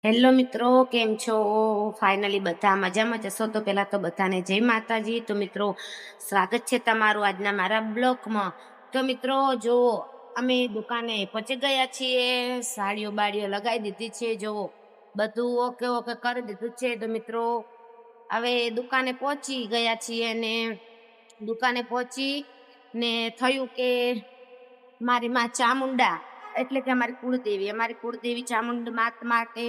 Hello મિત્રો, કેમ છો? ફાઇનલી બધા મજામાં જશો તો પહેલા તો બધાને જય માતાજી. તો મિત્રો, સ્વાગત છે તમારું આજના મારા બ્લોગમાં. તો મિત્રો, જો અમે દુકાને પહોંચી ગયા છીએ, સાડીઓ બાડીઓ લગાવી દીધી છે, જો બધું ઓકે ઓકે કરી દીધું છે. તો મિત્રો, હવે દુકાને પહોંચી ગયા છીએ અને દુકાને પહોંચી ને થયું કે મારી માં ચામુંડા એટલે કે અમારી કુળદેવી ચામુંડા માત માટે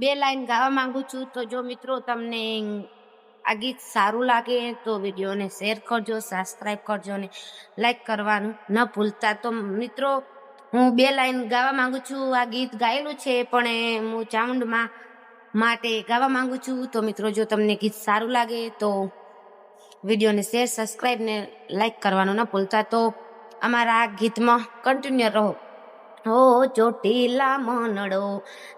2 લાઈન ગાવા માંગુ છું. તો જો મિત્રો તમને આ ગીત સારું લાગે તો વિડીયોને શેર કરજો, સબસ્ક્રાઇબ કરજો અને લાઈક કરવાનું ન ભૂલતા. તો મિત્રો, હું 2 લાઈન ગાવા માંગુ છું. આ ગીત ગાયેલું છે પણ હું ચામુંડા માટે ગાવા માંગુ છું. તો મિત્રો, જો તમને ગીત સારું લાગે તો વિડીયોને શેર, સબસ્ક્રાઇબ ને લાઈક કરવાનું ન ભૂલતા. તો અમારા આ ગીતમાં કન્ટિન્યુ રહો. ઓ ચોટીલા મનડો,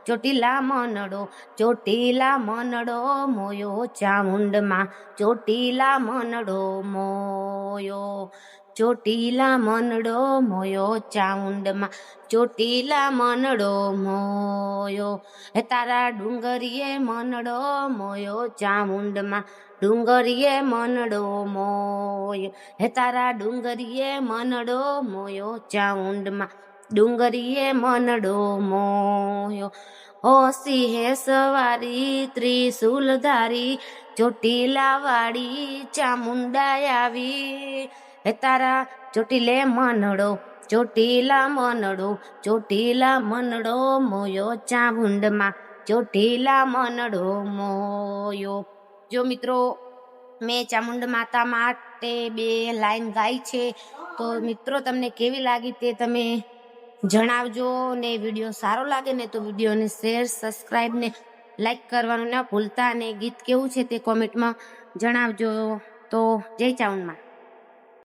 ચોટીલા મનડો, ચોટીલા મનડો મોયો ચામુંડમાં, ચોટીલા મનડો મોયો, ચોટીલા મનડો મોયો ચામુંડમાં, ચોટીલા મનડો મોયો. હે તારા ડુંગરીએ મનડો મોયો ચામુંડમાં, ડુંગરીએ મનડો મોયો. હે તારા ડુંગરીએ મનડો મોયો ચામુંડમાં, ડુંગરીએ મનડો મોયો. ઓ સિંહે સવારી ત્રિશુલધારી, ચોટીલા વાળી ચામુંડા આવી. હે તારા ચોટીલે મનડો, ચોટીલા મનડો, ચોટીલા મનડો મોયો ચામુંડમાં, ચોટીલા મનડો મોયો. જો મિત્રો, મેં ચામુંડા માતા માટે 2 લાઈન ગાઈ છે. તો મિત્રો, તમને કેવી લાગી તે તમે જણાવજો. ને વિડીયો સારો લાગે ને તો વિડીયોને શેર, સબસ્ક્રાઇબ ને લાઈક કરવાનું ના ભૂલતા. અને ગીત કેવું છે તે કોમેન્ટમાં જણાવજો. તો જય ચામુંડા.